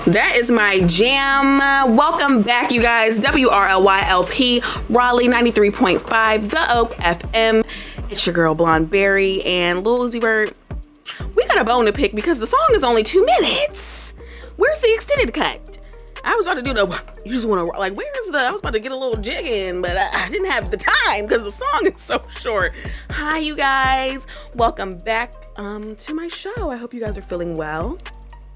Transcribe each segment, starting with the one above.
That is my jam. Welcome back, you guys. WRLYLP, Raleigh 93.5, The Oak FM. It's your girl, Blondeberry, and Lil Uzi Vert. We got a bone to pick because the song is only 2 minutes. Where's the extended cut? I was about to do you just want to, I was about to get a little jig in, but I didn't have the time because the song is so short. Hi, you guys. Welcome back to my show. I hope you guys are feeling well.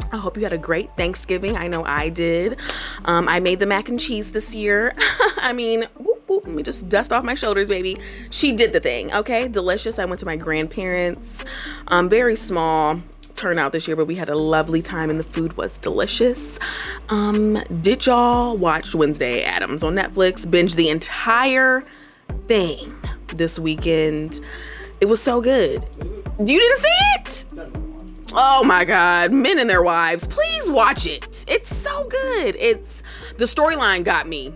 I hope you had a great Thanksgiving. I know I did. I made the mac and cheese this year. I mean, whoop, whoop, let me just dust off my shoulders, baby. She did the thing, okay? Delicious. I went to my grandparents. Very small turnout this year, but we had a lovely time and the food was delicious. Did y'all watch Wednesday Addams on Netflix? Binge the entire thing this weekend. It was so good. You didn't see it? Oh my God, men and their wives, please watch it. It's so good. The storyline got me.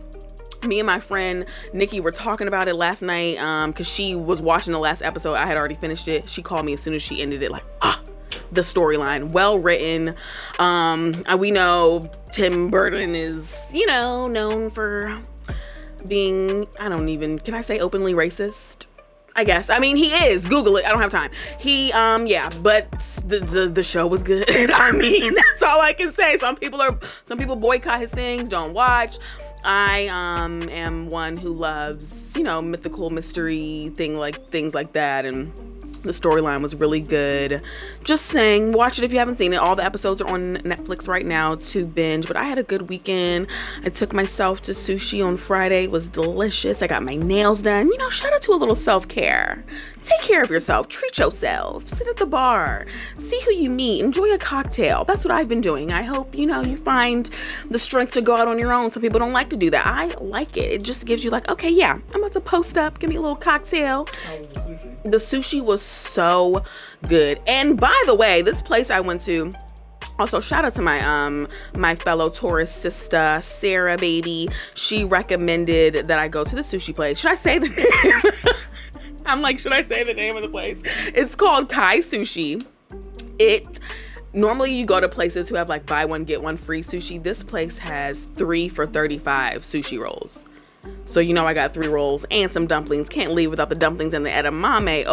Me and my friend Nikki were talking about it last night because she was watching the last episode. I had already finished it. She called me as soon as she ended it, like, the storyline, well written. We know Tim Burton is, known for being, can I say openly racist? I guess. I mean, he is. Google it. I don't have time. But the show was good. I mean, that's all I can say. Some people boycott his things, don't watch. I am one who loves, mythical mystery things like that, and the storyline was really good. Just saying, watch it if you haven't seen it. All the episodes are on Netflix right now to binge, but I had a good weekend. I took myself to sushi on Friday. It was delicious. I got my nails done. Shout out to a little self-care. Take care of yourself. Treat yourself. Sit at the bar. See who you meet. Enjoy a cocktail. That's what I've been doing. I hope, you find the strength to go out on your own. Some people don't like to do that. I like it. It just gives you like, okay, yeah, I'm about to post up. Give me a little cocktail. The sushi was so good. And by the way, this place I went to, also shout out to my fellow tourist sister, Sarah, baby. She recommended that I go to the sushi place. Should I say the name? I'm like, should I say the name of the place? It's called Kai Sushi. Normally you go to places who have like buy one, get one free sushi. This place has 3 for $35 sushi rolls. So I got 3 rolls and some dumplings. Can't leave without the dumplings and the edamame.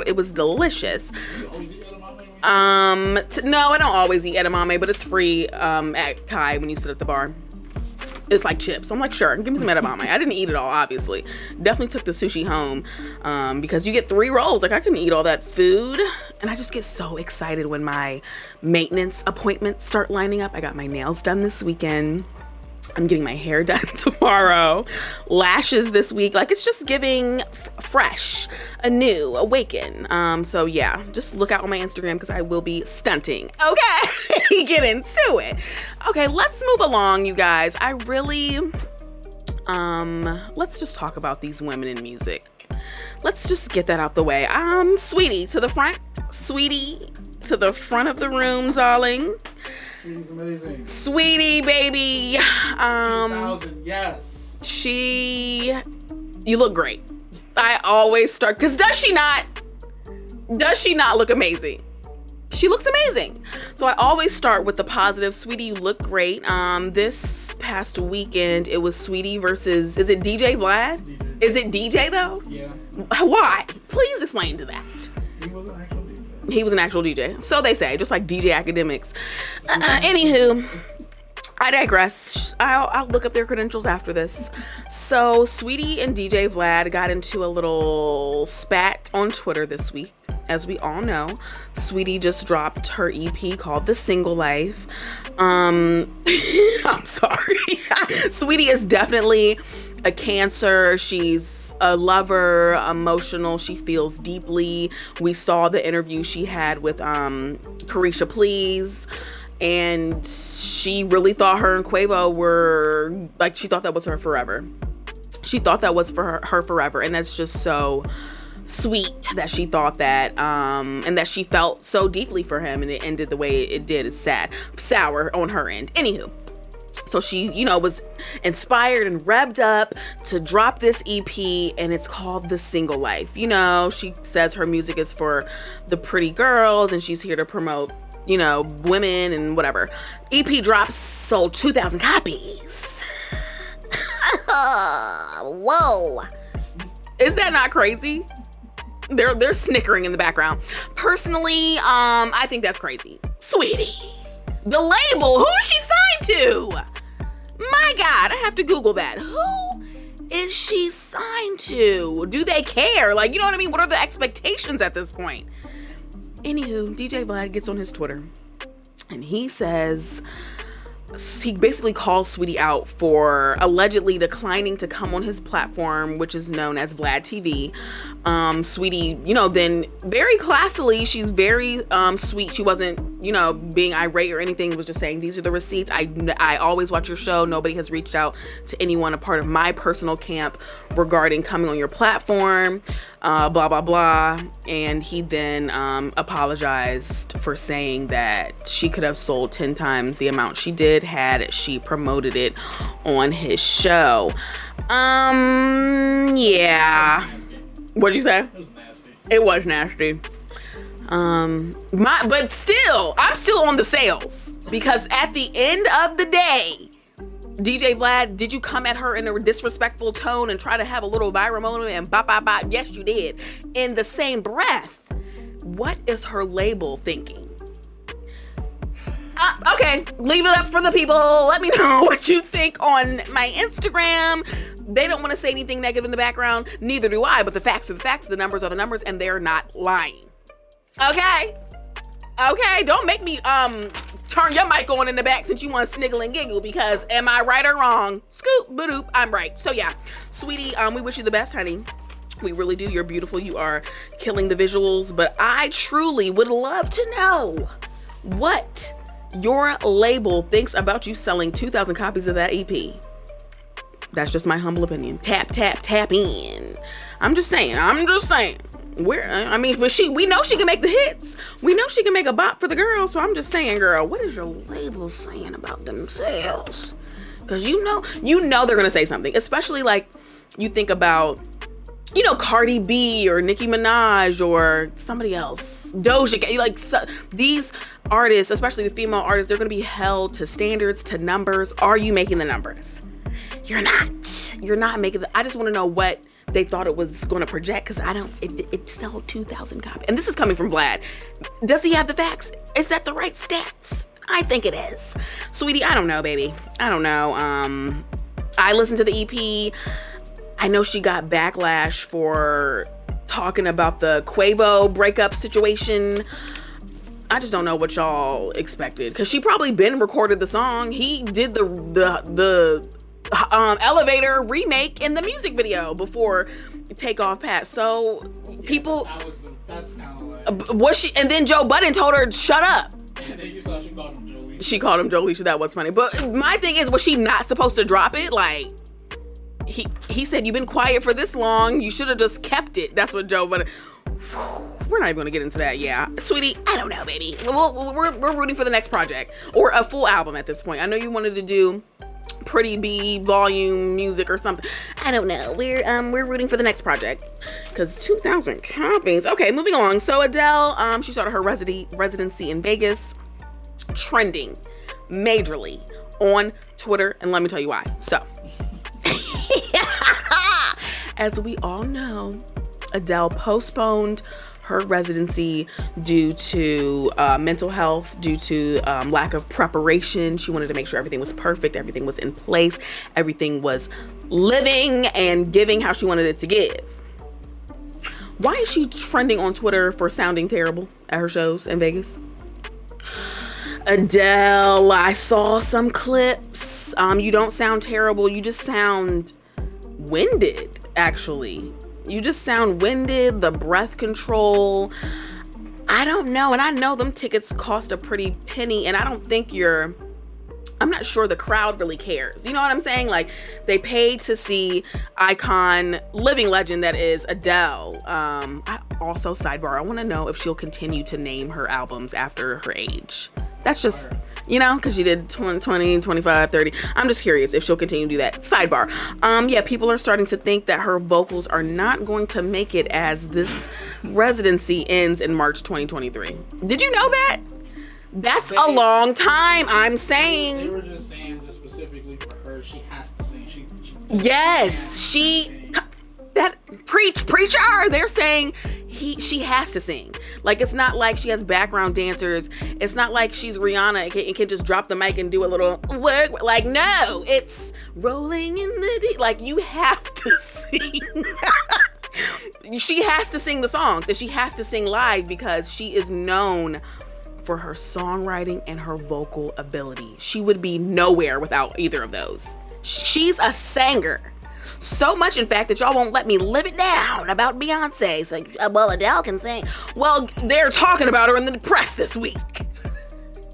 It was delicious. No, I don't always eat edamame, but it's free at Kai when you sit at the bar. It's like chips. So I'm like, sure, give me some edamame. I didn't eat it all, obviously. Definitely took the sushi home because you get 3 rolls. Like, I couldn't eat all that food. And I just get so excited when my maintenance appointments start lining up. I got my nails done this weekend. I'm getting my hair done tomorrow. Lashes this week. Like, it's just giving fresh, anew, awaken. So yeah, just look out on my Instagram because I will be stunting. Okay, get into it. Okay, let's move along, you guys. I really, let's just talk about these women in music. Let's just get that out the way. Saweetie to the front. Saweetie to the front of the room, darling. She's amazing. Saweetie, baby. 2000, yes. You look great. I always start, because does she not look amazing? She looks amazing. So I always start with the positive. Saweetie, you look great. This past weekend, it was Saweetie versus, is it DJ Vlad? DJ. Is it DJ though? Yeah. Why? Please explain to that. He was an actual DJ. He was an actual DJ. So they say, just like DJ Academics. Anywho, I digress. I'll look up their credentials after this. So Saweetie and DJ Vlad got into a little spat on Twitter this week. As we all know, Saweetie just dropped her EP called The Single Life. I'm sorry. Saweetie is definitely a Cancer. She's a lover, emotional. She feels deeply. We saw the interview she had with Carisha Please, and she really thought her and Quavo were like, she thought that was her forever. She thought that was for her forever, and that's just so sweet that she thought that, and that she felt so deeply for him, and it ended the way it did. It's sad, sour on her end. Anywho, so she, was inspired and revved up to drop this EP, and it's called The Single Life. She says her music is for the pretty girls, and she's here to promote women and whatever. EP drops, sold 2,000 copies. Whoa. Is that not crazy? They're snickering in the background. Personally, I think that's crazy. Sweetie, the label, who is she signed to? My God, I have to Google that. Who is she signed to? Do they care? Like, you know what I mean? What are the expectations at this point? Anywho, DJ Vlad gets on his Twitter and he says, he basically calls Sweetie out for allegedly declining to come on his platform, which is known as Vlad TV. Sweetie, then very classily, she's very sweet. She wasn't, being irate or anything. It was just saying, these are the receipts. I always watch your show. Nobody has reached out to anyone a part of my personal camp regarding coming on your platform, blah, blah, blah. And he then apologized for saying that she could have sold 10 times the amount she did had she promoted it on his show. Yeah. What'd you say? It was nasty. It was nasty. But still, I'm still on the sales, because at the end of the day, DJ Vlad, did you come at her in a disrespectful tone and try to have a little viral moment and bop, bop, bop? Yes, you did. In the same breath, what is her label thinking? Okay, leave it up for the people. Let me know what you think on my Instagram. They don't want to say anything negative in the background. Neither do I, but the facts are the facts. The numbers are the numbers, and they're not lying. Okay, don't make me turn your mic on in the back since you want to sniggle and giggle, because am I right or wrong? Scoop, badoop, I'm right. So yeah, Sweetie, we wish you the best, honey. We really do. You're beautiful. You are killing the visuals, but I truly would love to know what your label thinks about you selling 2,000 copies of that EP. That's just my humble opinion. Tap in. I'm just saying. But we know she can make the hits. We know she can make a bop for the girls. So I'm just saying, girl, what is your label saying about themselves? Because you know they're gonna say something. Especially like you think about, Cardi B or Nicki Minaj or somebody else, Doja Cat. These artists, especially the female artists, they're gonna be held to standards, to numbers. Are you making the numbers? You're not making I just want to know what they thought it was going to project, because it sold 2,000 copies. And this is coming from Vlad. Does he have the facts? Is that the right stats? I think it is. Sweetie, I don't know, baby. I don't know. I listened to the EP. I know she got backlash for talking about the Quavo breakup situation. I just don't know what y'all expected, because she probably been recorded the song. He did the elevator remake in the music video before Takeoff passed. So people, That's kind of like. Was she? And then Joe Budden told her shut up. And then you saw she called him Jolie. She called him Jolisha. That was funny. But my thing is, was she not supposed to drop it? Like, he said, you've been quiet for this long. You should have just kept it. That's what Joe Budden. We're not even going to get into that. Yeah. Sweetie, I don't know, baby. We're rooting for the next project or a full album at this point. I know you wanted to do Pretty Bee volume music or something. I don't know. We're rooting for the next project, because 2,000 copies. Okay, moving on. So Adele, she started her residency in Vegas, trending majorly on Twitter, and let me tell you why. So as we all know, Adele postponed her residency due to mental health, due to lack of preparation. She wanted to make sure everything was perfect, everything was in place, everything was living and giving how she wanted it to give. Why is she trending on Twitter for sounding terrible at her shows in Vegas? Adele, I saw some clips. You don't sound terrible. You just sound winded, actually. You just sound winded, the breath control. I don't know. And I know them tickets cost a pretty penny, and I don't think I'm not sure the crowd really cares. You know what I'm saying? Like, they paid to see icon, living legend that is Adele. I also, sidebar, I want to know if she'll continue to name her albums after her age. That's just, because she did 20, 25, 30. I'm just curious if she'll continue to do that. Sidebar. Yeah, people are starting to think that her vocals are not going to make it as this residency ends in March 2023. Did you know that? That's a long time. I'm They saying. were just saying just specifically for her, she has to sing. She Yes, that preacher. They're saying she has to sing. Like, it's not like she has background dancers. It's not like she's Rihanna and can just drop the mic and do a little work. Like, no, it's rolling in the deep. Like, you have to sing. She has to sing the songs, and she has to sing live because she is known for her songwriting and her vocal ability. She would be nowhere without either of those. She's a singer. So much, in fact, that y'all won't let me live it down about Beyonce. It's like, well, Adele can sing. Well, they're talking about her in the press this week.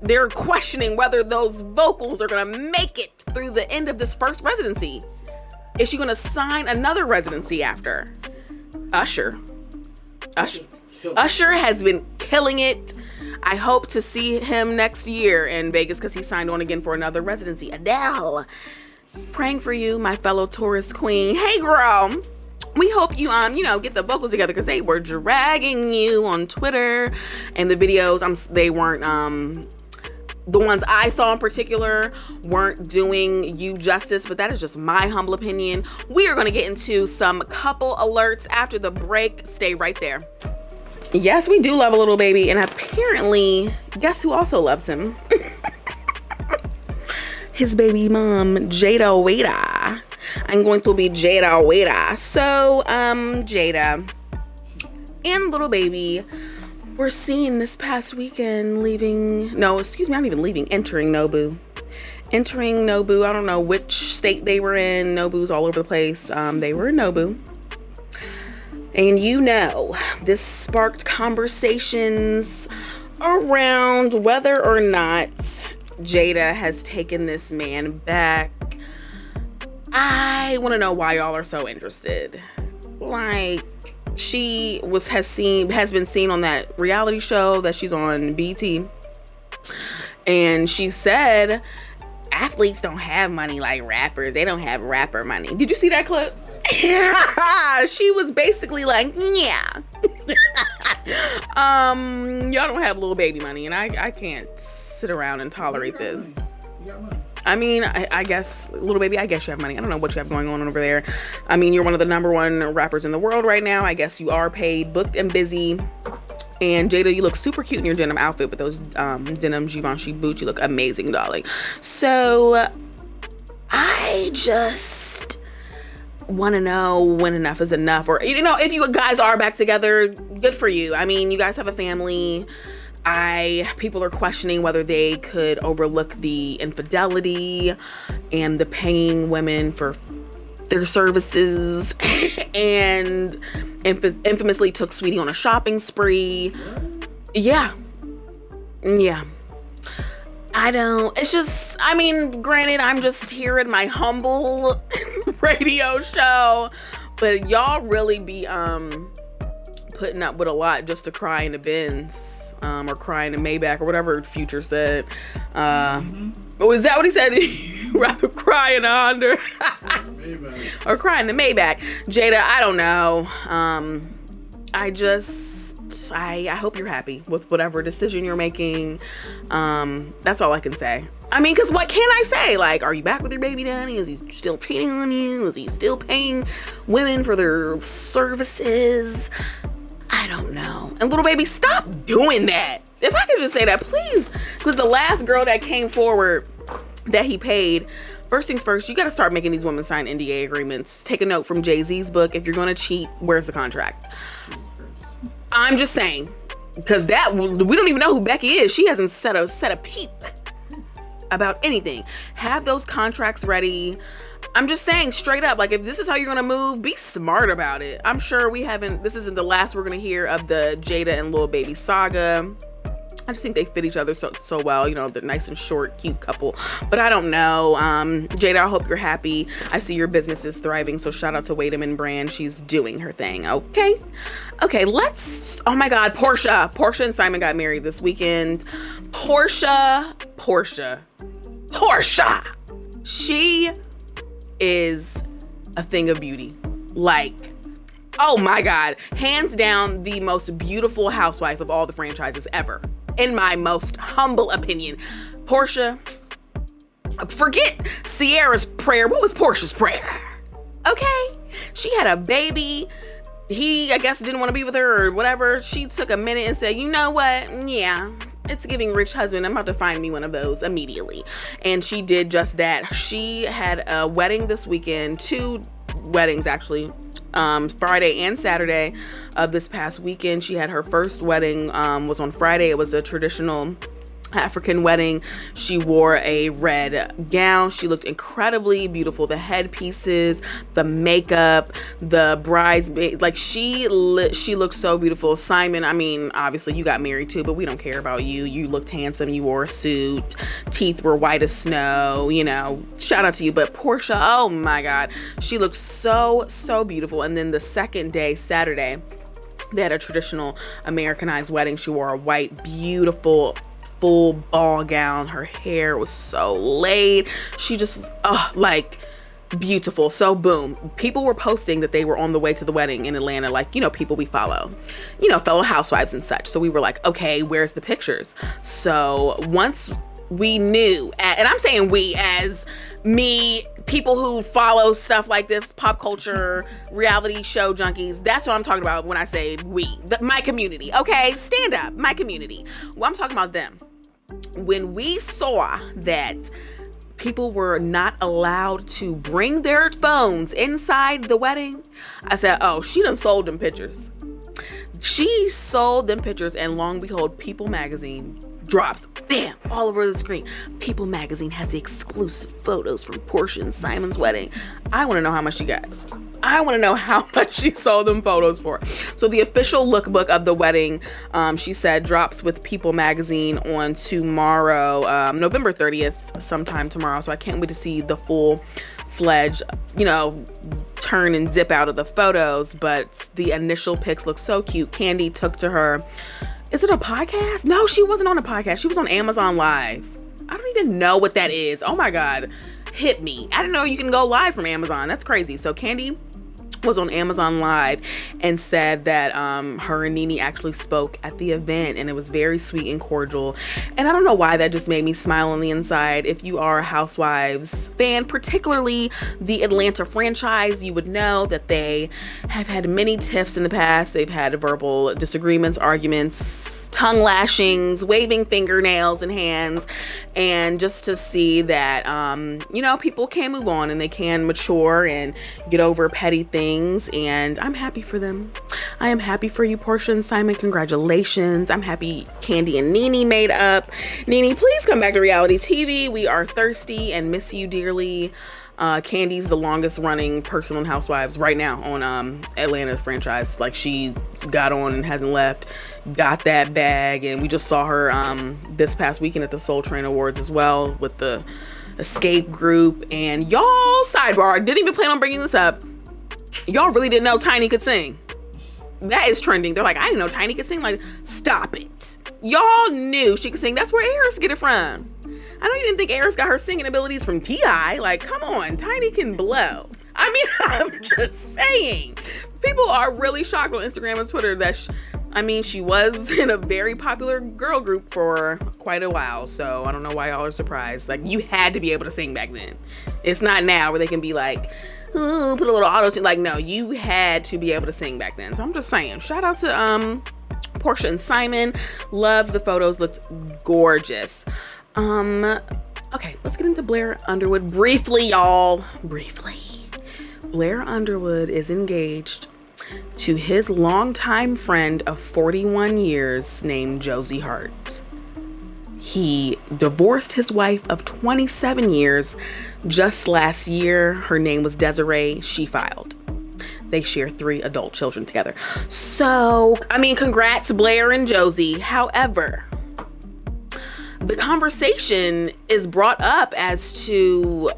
They're questioning whether those vocals are going to make it through the end of this first residency. Is she going to sign another residency after? Usher has been killing it. I hope to see him next year in Vegas because he signed on again for another residency. Adele, praying for you, my fellow tourist queen. Hey, girl. We hope you get the vocals together because they were dragging you on Twitter and the videos. They weren't the ones I saw in particular weren't doing you justice, but that is just my humble opinion. We are going to get into some couple alerts after the break. Stay right there. Yes, we do love a little baby, and apparently, guess who also loves him? His baby mom, Jada Wada. I'm going to be Jada Wada. So, Jada and little baby were seen this past weekend entering Nobu. I don't know which state they were in. Nobu's all over the place. They were in Nobu. And this sparked conversations around whether or not Jada has taken this man back. I want to know why y'all are so interested. Like, she has been seen on that reality show that she's on BT, and she said athletes don't have money like rappers. They don't have rapper money. Did you see that clip? She was basically like, yeah. Y'all don't have little baby money, and I can't sit around and tolerate this. I mean, I guess, little baby, I guess you have money. I don't know what you have going on over there. I mean, you're one of the number one rappers in the world right now. I guess you are paid, booked, and busy. And Jada, you look super cute in your denim outfit with those denim Givenchy boots. You look amazing, darling. So, I just want to know when enough is enough. Or, if you guys are back together, good for you. I mean, you guys have a family. People are questioning whether they could overlook the infidelity and the paying women for their services and infamously took Sweetie on a shopping spree. Yeah. Granted, I'm just here in my humble radio show, but y'all really be putting up with a lot just to cry in the Benz. Or crying in Maybach or whatever Future said. Was that what he said? Rather cry in a Honda or cry in the Maybach. Jada, I don't know. I hope you're happy with whatever decision you're making. That's all I can say. I mean, because what can I say? Like, are you back with your baby daddy? Is he still cheating on you? Is he still paying women for their services? I don't know. And little baby, stop doing that. If I could just say that, please. Because the last girl that came forward that he paid, first things first, you got to start making these women sign NDA agreements. Take a note from Jay-Z's book. If you're going to cheat, where's the contract? I'm just saying. Because we don't even know who Becky is. She hasn't said a peep about anything. Have those contracts ready. I'm just saying straight up, like, if this is how you're gonna move, be smart about it. I'm sure this isn't the last we're gonna hear of the Jada and Lil Baby saga. I just think they fit each other so well. They're nice and short, cute couple. But I don't know. Jada, I hope you're happy. I see your business is thriving, so shout out to Wademan Brand. She's doing her thing, okay? Okay, oh my God, Portia and Simon got married this weekend. Portia. She is a thing of beauty. Like, oh my God, hands down the most beautiful housewife of all the franchises ever. in my most humble opinion. Portia, forget Sierra's prayer. What was Portia's prayer? Okay? She had a baby. He, I guess, didn't want to be with her or whatever. She took a minute and said, you know what? Yeah, it's giving rich husband. I'm about to find me one of those immediately. And she did just that. She had a wedding this weekend, 2 weddings actually. Friday and Saturday of this past weekend. She had her first wedding, was on Friday. It was a traditional African wedding. She wore a red gown. She looked incredibly beautiful. The headpieces, the makeup, the bridesmaid, like she looked so beautiful. Simon, I mean, obviously you got married too, but we don't care about you. You looked handsome. You wore a suit. Teeth were white as snow, you know, shout out to you. But Portia, oh my God, she looked so beautiful. And then the second day, Saturday, they had a traditional Americanized wedding. She wore a white, beautiful, full ball gown. Her hair was so laid. She just, like, beautiful. So boom, people were posting that they were on the way to the wedding in Atlanta, like, you know, people we follow, you know, fellow housewives and such. So we were like, okay, where's the pictures? So once we knew, and I'm saying we as me, people who follow stuff like this, pop culture, reality show junkies, that's what I'm talking about when I say we, my community, okay? Stand up, my community. Well, I'm talking about them. When we saw that people were not allowed to bring their phones inside the wedding, I said, oh, she done sold them pictures. She sold them pictures, and long behold, People magazine drops, bam, all over the screen. People magazine has the exclusive photos from Portia and Simon's wedding. I want to know how much she got. I want to know how much she sold them photos for. So the official lookbook of the wedding, she said, drops with People magazine on tomorrow, November 30th, sometime tomorrow. So I can't wait to see the full-fledged, you know, turn and zip out of the photos. But the initial pics look so cute. Candy took to her. Is it a podcast? No, she wasn't on a podcast. She was on Amazon Live. I don't even know what that is. Oh my God. Hit me. I didn't know you can go live from Amazon. That's crazy. So Candy was on Amazon Live and said that her and Nene actually spoke at the event, and it was very sweet and cordial. And I don't know why that just made me smile on the inside. If you are a Housewives fan, particularly the Atlanta franchise, you would know that they have had many tiffs in the past. They've had verbal disagreements, arguments, tongue lashings, waving fingernails and hands. And just to see that, you know, people can move on and they can mature and get over petty things. And I'm happy for them. I am happy for you, Portia and Simon. Congratulations. I'm happy Candy and Nene made up. Nene, please come back to reality TV. We are thirsty and miss you dearly. Candy's the longest running person on Housewives right now on Atlanta's franchise. Like, she got on and hasn't left, got that bag, and we just saw her this past weekend at the Soul Train Awards as well with the Escape group. And y'all, sidebar, didn't even plan on bringing this up, y'all really didn't know Tiny could sing. That is trending. They're like, I didn't know Tiny could sing. Like, stop it. Y'all knew she could sing. That's where Eris get it from. I know you didn't think Eris got her singing abilities from T.I. Like, come on, Tiny can blow. I mean, I'm just saying. People are really shocked on Instagram and Twitter that, she was in a very popular girl group for quite a while. So I don't know why y'all are surprised. Like, you had to be able to sing back then. It's not now where they can be like, ooh, put a little auto-tune. Like, no, you had to be able to sing back then. So I'm just saying, shout out to Portia and Simon. Love the photos, looked gorgeous. Okay, let's get into Blair Underwood briefly, y'all. Briefly. Blair Underwood is engaged to his longtime friend of 41 years named Josie Hart. He divorced his wife of 27 years just last year. Her name was Desiree. She filed. They share 3 adult children together. So, congrats, Blair and Josie. However, the conversation is brought up as to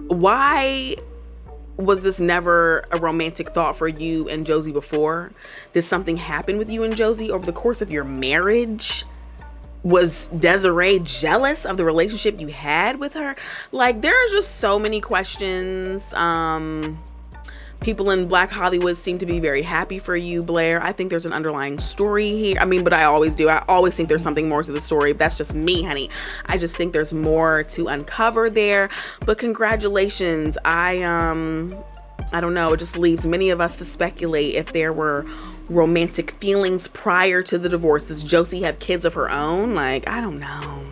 why was this never a romantic thought for you and Josie before? Did something happen with you and Josie over the course of your marriage? Was Desiree jealous of the relationship you had with her? Like, there's just so many questions. People in Black Hollywood seem to be very happy for you, Blair. I think there's an underlying story here. I mean, but I always do. I always think there's something more to the story. That's just me, honey. I just think there's more to uncover there. But congratulations. I don't know. It just leaves many of us to speculate if there were romantic feelings prior to the divorce. Does Josie have kids of her own? Like, I don't know.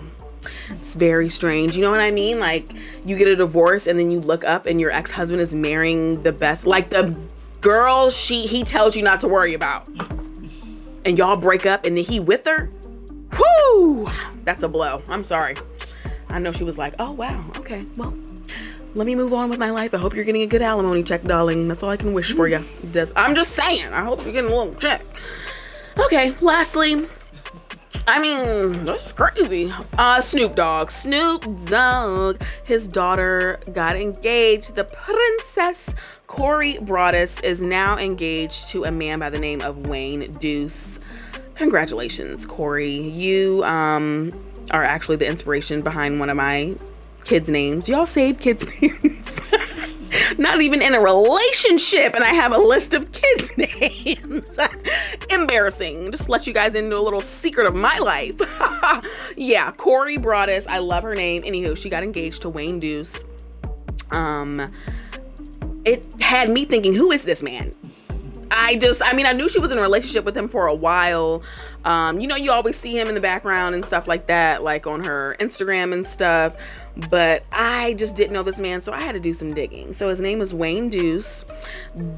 It's very strange. You know what I mean? Like, you get a divorce and then you look up and your ex-husband is marrying the best, like the girl he tells you not to worry about. And y'all break up and then he with her? Whoo! That's a blow. I'm sorry. I know she was like, oh, wow. Okay, well, let me move on with my life. I hope you're getting a good alimony check, darling. That's all I can wish for you. I'm just saying. I hope you're getting a little check. Okay, lastly, I mean, that's crazy. Snoop Dogg, his daughter got engaged. The princess Corey Broaddus is now engaged to a man by the name of Wayne Deuce. Congratulations, Corey. You are actually the inspiration behind one of my kids' names. Y'all save kids' names. Not even in a relationship, and I have a list of kids' names. Embarrassing. Just let you guys into a little secret of my life. Yeah, Corey Broaddus. I love her name. Anywho, she got engaged to Wayne Deuce. It had me thinking, who is this man? I knew she was in a relationship with him for a while. You always see him in the background and stuff like that, like on her Instagram and stuff. But I just didn't know this man, so I had to do some digging. So his name is Wayne Deuce.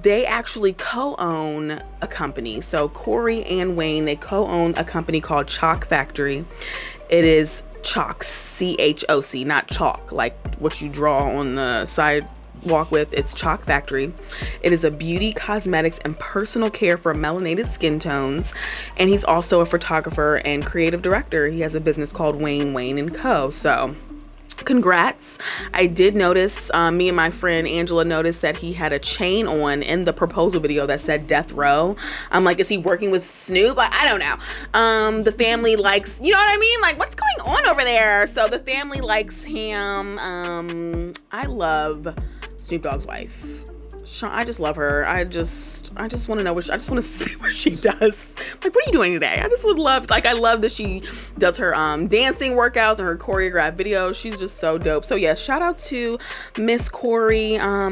They actually co-own a company. So Corey and Wayne, they co-own a company called Chalk Factory. It is chalk, C-H-O-C, not chalk, like what you draw on the sidewalk with. It's Chalk Factory. It is a beauty, cosmetics, and personal care for melanated skin tones. And he's also a photographer and creative director. He has a business called Wayne & Co. So congrats. I did notice, me and my friend Angela noticed that he had a chain on in the proposal video that said Death Row. I'm like, is he working with Snoop? Like, I don't know. The family likes, you know what I mean? Like, what's going on over there? So the family likes him. I love Snoop Dogg's wife. I just love her. I just want to know I just want to see what she does. Like, what are you doing today? I just would love, I love that she does her dancing workouts and her choreographed videos. She's just so dope. So yes, shout out to Miss Corey. A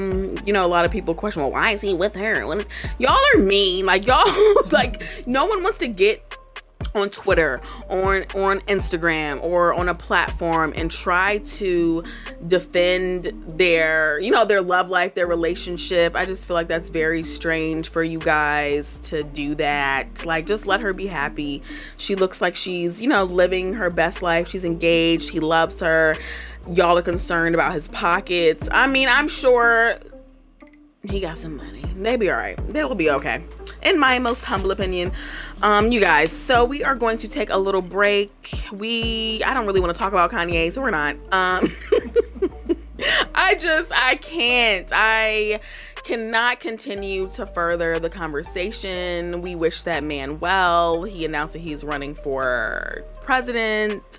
lot of people question, well, why is he with her? Y'all are mean. Like, y'all, like, no one wants to get on Twitter or on Instagram or on a platform and try to defend their love life, their relationship. I just feel like that's very strange for you guys to do that. Like, just let her be happy. She looks like she's, living her best life. She's engaged. He loves her. Y'all are concerned about his pockets. I mean, I'm sure he got some money. They'll be all right. They'll be okay, in my most humble opinion. You guys, so we are going to take a little break. I don't really want to talk about Kanye, so we're not. I cannot continue to further the conversation. We wish that man well. He announced that he's running for president.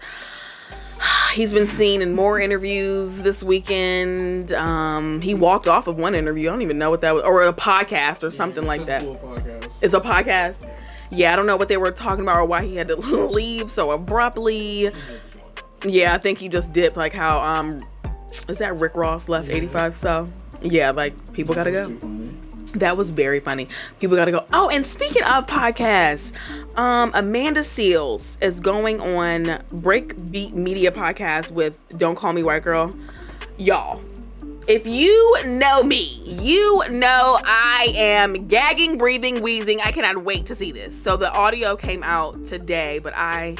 He's been seen in more interviews this weekend. He walked off of one interview. I don't even know what that was, or a podcast or something like that. It's a podcast. Yeah, I don't know what they were talking about or why he had to leave so abruptly. Yeah, I think he just dipped. Like how is that Rick Ross left 85? So yeah, like, people gotta go. That was very funny. People gotta go. Oh, and speaking of podcasts, Amanda Seales is going on Breakbeat Media podcast with Don't Call Me White Girl. Y'all, if you know me, you know I am gagging, breathing, wheezing. I cannot wait to see this. So the audio came out today, but I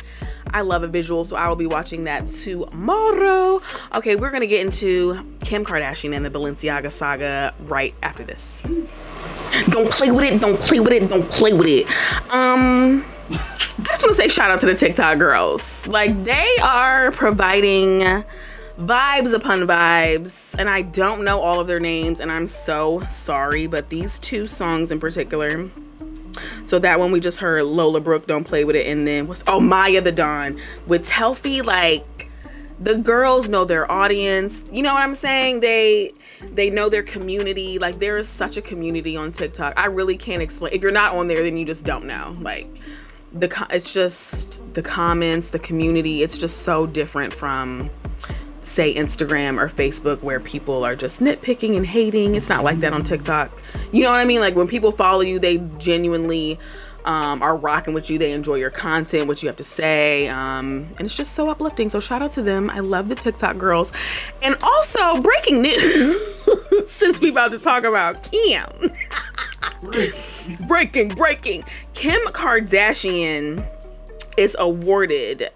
love a visual, so I will be watching that tomorrow. Okay, we're gonna get into Kim Kardashian and the Balenciaga saga right after this. Don't play with it. Don't play with it. Don't play with it. I just want to say shout out to the TikTok girls. Like, they are providing vibes upon vibes, and I don't know all of their names, and I'm so sorry, but these two songs in particular. So that one we just heard, Lola Brooke, Don't Play With It, and then Maya the Dawn with Telfie. Like, the girls know their audience. You know what I'm saying? They know their community. Like, there is such a community on TikTok. I really can't explain. If you're not on there, then you just don't know. Like, it's just the comments, the community. It's just so different from, say, Instagram or Facebook, where people are just nitpicking and hating. It's not like that on TikTok. You know what I mean? Like, when people follow you, they genuinely are rocking with you. They enjoy your content, what you have to say, and it's just so uplifting. So shout out to them. I love the TikTok girls. And also, breaking news, since we about to talk about Kim. breaking Kim Kardashian is awarded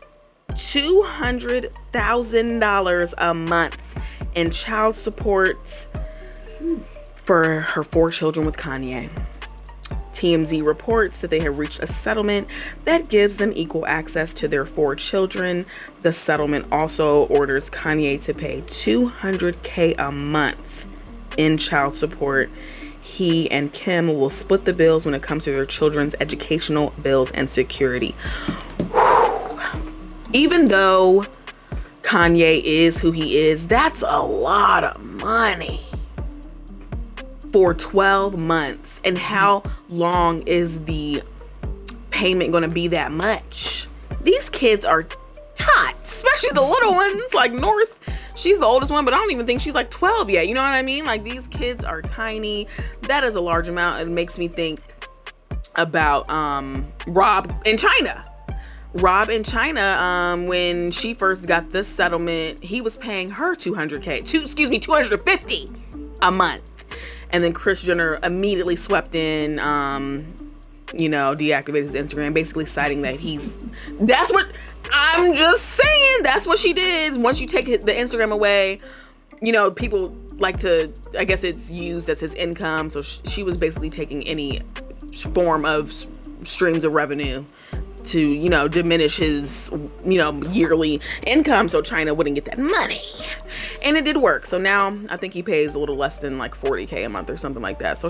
$200,000 a month in child support for her 4 children with Kanye. TMZ reports that they have reached a settlement that gives them equal access to their 4 children. The settlement also orders Kanye to pay $200K a month in child support. He and Kim will split the bills when it comes to their children's educational bills and security. Even though Kanye is who he is, that's a lot of money for 12 months. And how long is the payment going to be that much? These kids are tots, especially the little ones. Like North, she's the oldest one, but I don't even think she's like 12 yet. You know what I mean? Like, these kids are tiny. That is a large amount. It makes me think about Rob in China. When she first got this settlement, he was paying her $250 a month. And then Kris Jenner immediately swept in, deactivated his Instagram, basically citing that that's what she did. Once you take the Instagram away, people like to, I guess it's used as his income. So she was basically taking any form of streams of revenue to, diminish his, yearly income so China wouldn't get that money. And it did work. So now I think he pays a little less than like $40K a month or something like that. So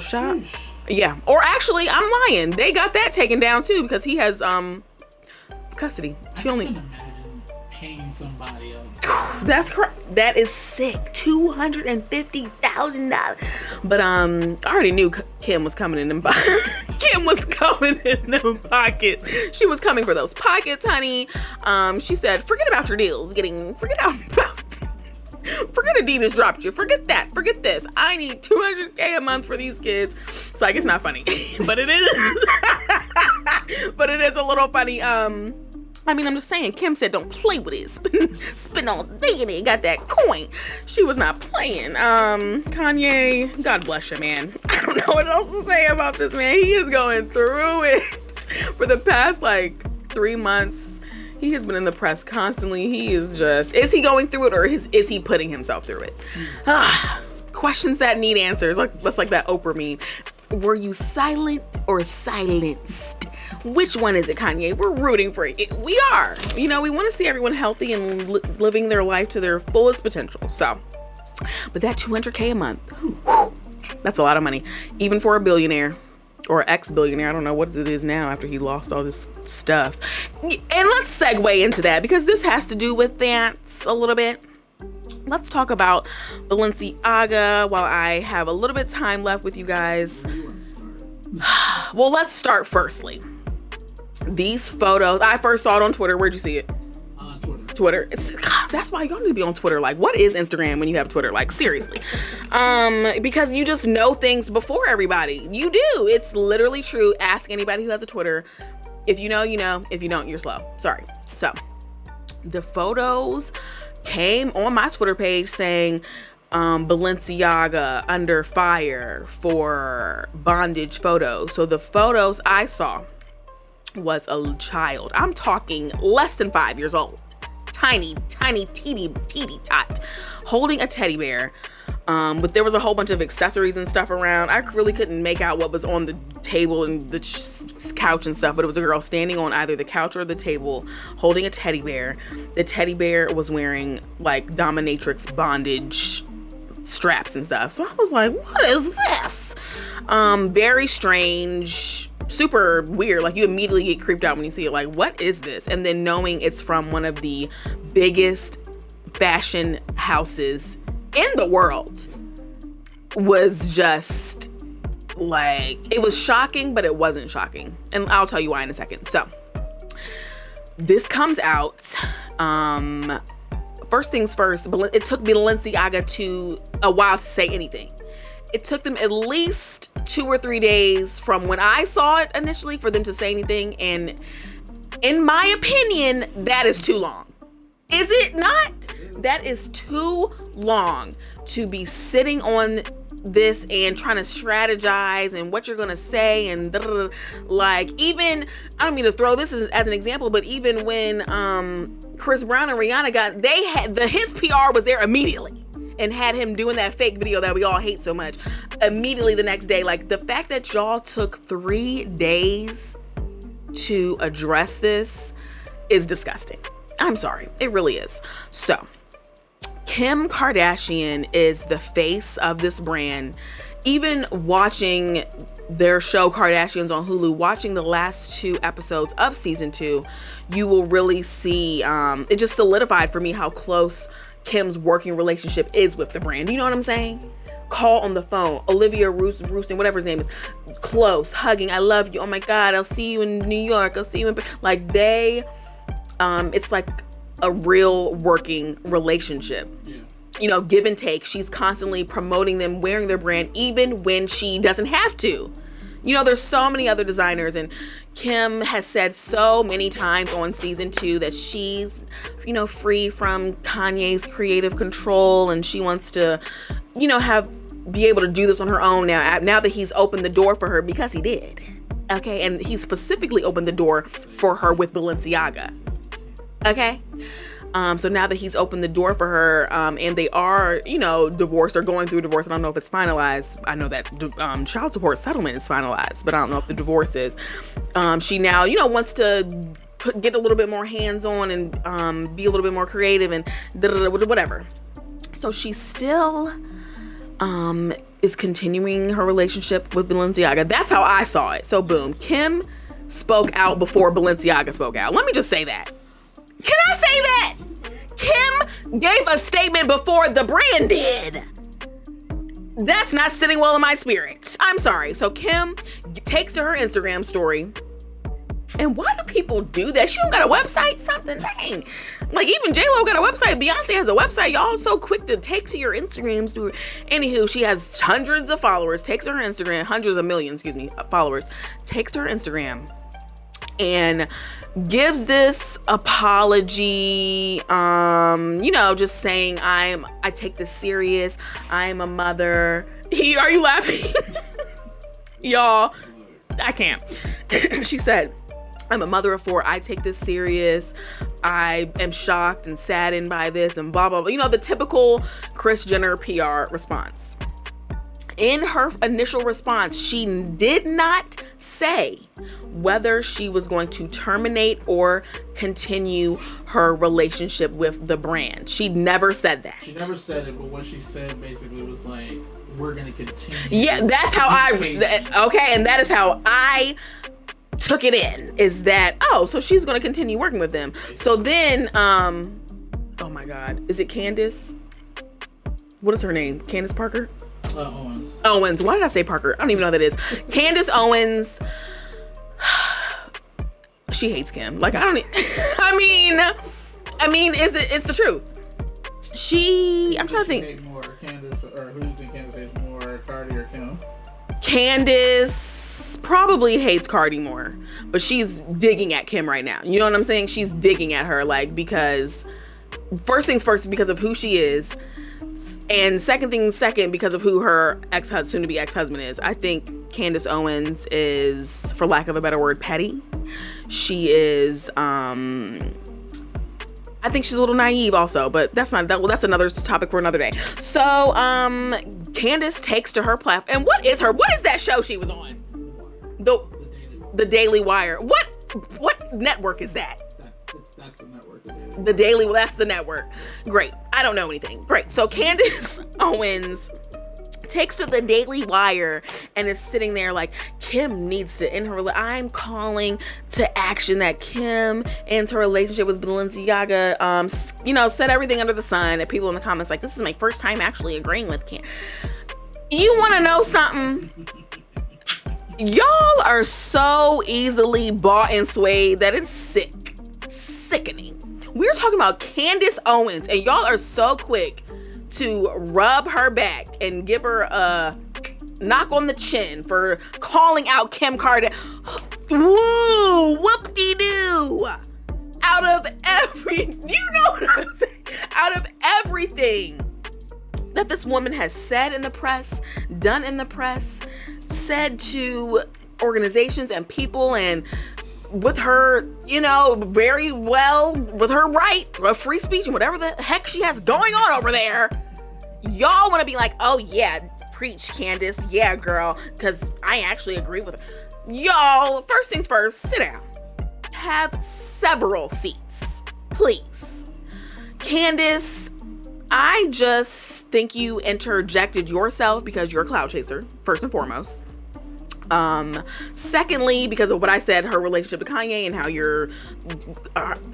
yeah. Or actually, I'm lying. They got that taken down too, because he has custody. I can't imagine paying somebody else. That's correct. That is sick. $250,000. But I already knew Kim was coming in them pockets. Kim was coming in them pockets. She was coming for those pockets, honey. She said, forget about your deals. Forget Adidas dropped you. Forget that. Forget this. I need $200K a month for these kids. It's like, it's not funny, but it is. But it is a little funny. I'm just saying, Kim said don't play with it. Spend all day in it. Got that coin. She was not playing. Kanye, God bless you, man. I don't know what else to say about this, man. He is going through it. For the past, 3 months, he has been in the press constantly. He is he going through it, or is he putting himself through it? Questions that need answers. That's like that Oprah meme. Were you silent or silenced? Which one is it, Kanye? We're rooting for it. We are. We want to see everyone healthy and living their life to their fullest potential. So, but that $200K a month, that's a lot of money. Even for a billionaire or ex-billionaire. I don't know what it is now after he lost all this stuff. And let's segue into that, because this has to do with that a little bit. Let's talk about Balenciaga while I have a little bit of time left with you guys. Well, let's start firstly. These photos, I first saw it on Twitter. Where'd you see it? Twitter. That's why y'all need to be on Twitter. Like, what is Instagram when you have Twitter? Like, seriously. Because you just know things before everybody. You do. It's literally true. Ask anybody who has a Twitter. If you know, you know. If you don't, you're slow. Sorry. So, the photos came on my Twitter page saying Balenciaga under fire for bondage photos. So the photos I saw was a child. I'm talking less than 5 years old. Tiny, teeny tot, holding a teddy bear. But there was a whole bunch of accessories and stuff around. I really couldn't make out what was on the table and the couch and stuff, but it was a girl standing on either the couch or the table holding a teddy bear. The teddy bear was wearing dominatrix bondage straps and stuff. So I was like, what is this? Very strange, super weird. You immediately get creeped out when you see it. What is this? And then knowing it's from one of the biggest fashion houses in the world was just like, it was shocking, but it wasn't shocking. And I'll tell you why in a second. So this comes out, first things first, it took Balenciaga a while to say anything. It took them at least 2 or 3 days from when I saw it initially for them to say anything. And in my opinion, that is too long. Is it not? That is too long to be sitting on this and trying to strategize and what you're gonna say and like, even, I don't mean to throw this as an example, but even when Chris Brown and Rihanna his PR was there immediately and had him doing that fake video that we all hate so much immediately the next day. Like, the fact that y'all took 3 days to address this is disgusting. I'm sorry, it really is. So Kim Kardashian is the face of this brand. Even watching their show Kardashians on Hulu, watching the last 2 episodes of season 2, you will really see, it just solidified for me how close Kim's working relationship is with the brand. You know what I'm saying? Call on the phone, Olivia Roosting, whatever his name is, close, hugging, I love you, oh my God, I'll see you in New York, I'll see you in, like, they, it's like a real working relationship. Yeah. You know, give and take. She's constantly promoting them, wearing their brand, even when she doesn't have to. You know, there's so many other designers, and Kim has said so many times on season 2 that she's, you know, free from Kanye's creative control, and she wants to, you know, be able to do this on her own now that he's opened the door for her, because he did. Okay, and he specifically opened the door for her with Balenciaga. Okay, so now that he's opened the door for her, and they are, you know, divorced or going through divorce. I don't know if it's finalized. I know that child support settlement is finalized, but I don't know if the divorce is. She now, you know, wants to get a little bit more hands-on and be a little bit more creative and whatever. So she still is continuing her relationship with Balenciaga. That's how I saw it. So boom, Kim spoke out before Balenciaga spoke out. Let me just say that. Can I say that? Kim gave a statement before the brand did. That's not sitting well in my spirit. I'm sorry. So Kim takes to her Instagram story. And why do people do that? She don't got a website, something, dang. Like, even J-Lo got a website. Beyonce has a website. Y'all so quick to take to your Instagram story. Anywho, she has hundreds of followers. Takes to her Instagram, hundreds of millions, followers. Takes to her Instagram and gives this apology, you know, just saying, I take this serious. I'm a mother. Are you laughing? Y'all, I can't. She said, I'm a mother of 4. I take this serious. I am shocked and saddened by this and blah, blah, blah. You know, the typical Kris Jenner PR response. In her initial response, she did not say whether she was going to terminate or continue her relationship with the brand. She never said that. She never said it, but what she said basically was like, we're going to continue. Yeah, that's how okay, and that is how I took it in, is that, oh, so she's going to continue working with them. So then, oh my God, is it Candace? What is her name? Candace Parker? Owens. Why did I say Parker? I don't even know who that is. Candace Owens. She hates Kim. Like, I don't. I mean, it's the truth. I'm trying to think. Hate more Candace, or who do you think Candace hates more, Cardi or Kim? Candace probably hates Cardi more, but she's digging at Kim right now. You know what I'm saying? She's digging at her, like, because first things first, because of who she is. And second, because of who her soon-to-be ex-husband is. I think Candace Owens is, for lack of a better word, petty. She is, I think she's a little naive also, but that's another topic for another day. So, Candace takes to her platform. And what is that show she was on? The Daily Wire. What network is that? That's the network. That's the network. Great. I don't know anything. Great. So Candace Owens takes to the Daily Wire and is sitting there like, Kim needs to end her I'm calling to action that Kim ends her relationship with Balenciaga, said everything under the sun, and people in the comments like, this is my first time actually agreeing with Kim. You want to know something? Y'all are so easily bought and swayed that it's sickening. We're talking about Candace Owens, and y'all are so quick to rub her back and give her a knock on the chin for calling out Kim Kardashian. Woo! Whoop-de-doo! Out of everything that this woman has said in the press, done in the press, said to organizations and people, and with her, very well, with her right of free speech and whatever the heck she has going on over there, y'all want to be like, oh yeah, preach, Candace, yeah, girl, because I actually agree with her. Y'all, first things first, sit down. Have several seats, please. Candace, I just think you interjected yourself because you're a cloud chaser, first and foremost. Secondly, because of what I said, her relationship to Kanye and how you're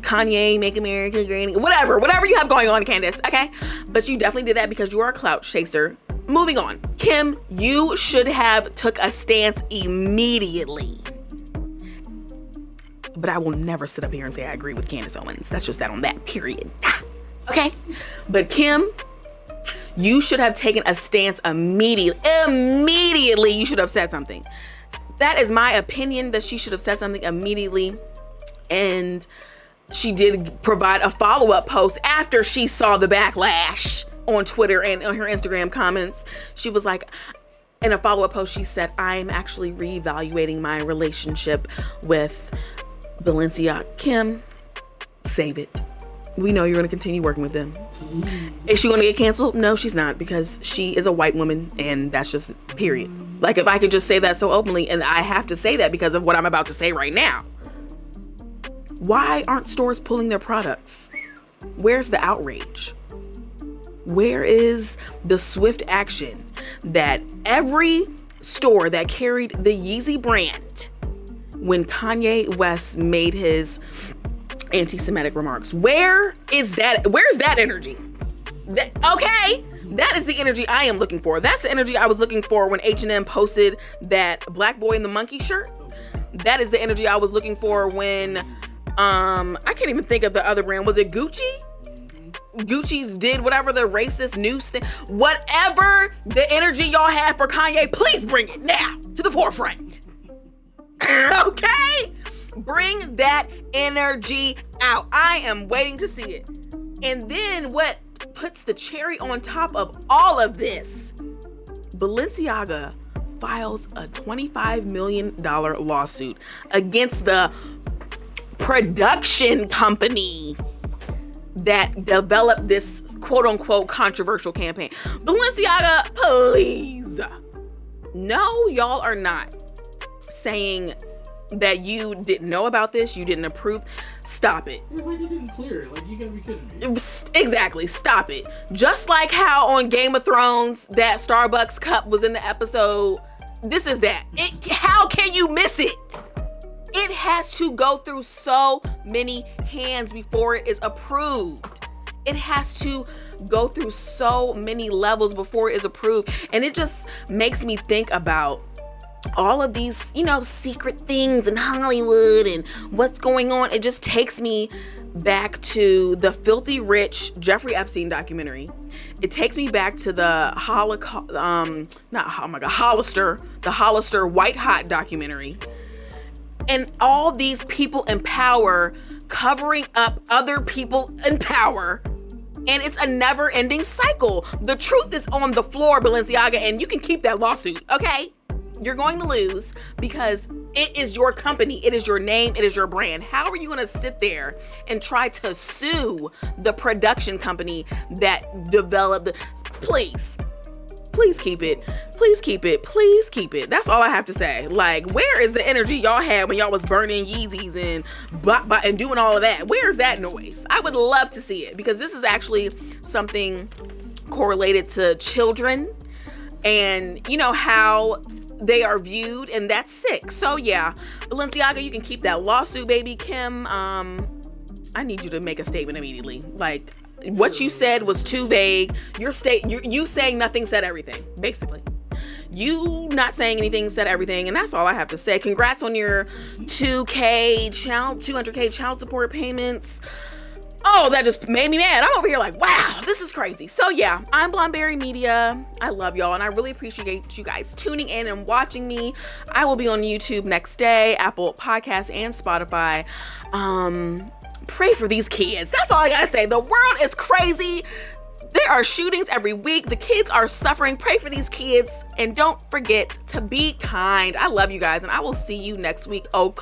Kanye, make America great, whatever you have going on, Candace, okay? But you definitely did that because you are a clout chaser. Moving on. Kim, you should have took a stance immediately. But I will never sit up here and say I agree with Candace Owens. That's just that on that, period. Okay? But Kim, you should have taken a stance immediately. Immediately, you should have said something. That is my opinion, that she should have said something immediately. And she did provide a follow-up post after she saw the backlash on Twitter and on her Instagram comments. She was like, in a follow-up post, she said, I'm actually reevaluating my relationship with Balenciaga. Kim, save it. We know you're going to continue working with them. Is she going to get canceled? No, she's not, because she is a white woman, and that's just period. Like, if I could just say that so openly, and I have to say that because of what I'm about to say right now. Why aren't stores pulling their products? Where's the outrage? Where is the swift action that every store that carried the Yeezy brand, when Kanye West made his anti-Semitic remarks, where's that energy? That is the energy I am looking for. That's the energy I was looking for when H&M posted that Black Boy in the Monkey shirt. That is the energy I was looking for when I can't even think of the other brand. Was it Gucci? Gucci's did whatever the racist news thing. Whatever the energy y'all have for Kanye, please bring it now to the forefront. Okay? Bring that energy out. I am waiting to see it. And then what puts the cherry on top of all of this? Balenciaga files a $25 million lawsuit against the production company that developed this quote-unquote controversial campaign. Balenciaga, please. No, y'all are not saying that you didn't know about this, you didn't approve. Stop it. It's like you didn't clear it. Like, you gotta be kidding me. Exactly. Stop it. Just like how on Game of Thrones, that Starbucks cup was in the episode. This is that. How can you miss it? It has to go through so many hands before it is approved. It has to go through so many levels before it is approved. And it just makes me think about all of these, secret things in Hollywood and what's going on. It just takes me back to the Filthy Rich Jeffrey Epstein documentary. It takes me back to the Hollister White Hot documentary. And all these people in power covering up other people in power. And it's a never-ending cycle. The truth is on the floor, Balenciaga, and you can keep that lawsuit, okay? You're going to lose because it is your company, it is your name, it is your brand. How are you going to sit there and try to sue the production company that developed the... Please keep it. Please keep it. Please keep it. That's all I have to say. Like, where is the energy y'all had when y'all was burning Yeezys and doing all of that? Where's that noise? I would love to see it, because this is actually something correlated to children and you know how they are viewed, and that's sick. So yeah, Balenciaga, you can keep that lawsuit, baby. Kim, I need you to make a statement immediately. Like, what you said was too vague. You saying nothing said everything, basically. You not saying anything said everything, and that's all I have to say. Congrats on your 200K child support payments. Oh, that just made me mad. I'm over here like, wow, this is crazy. So yeah, I'm Blondeberry Media. I love y'all, and I really appreciate you guys tuning in and watching me. I will be on YouTube next day, Apple Podcasts, and Spotify. Pray for these kids. That's all I gotta say. The world is crazy. There are shootings every week. The kids are suffering. Pray for these kids, and don't forget to be kind. I love you guys, and I will see you next week. Oh.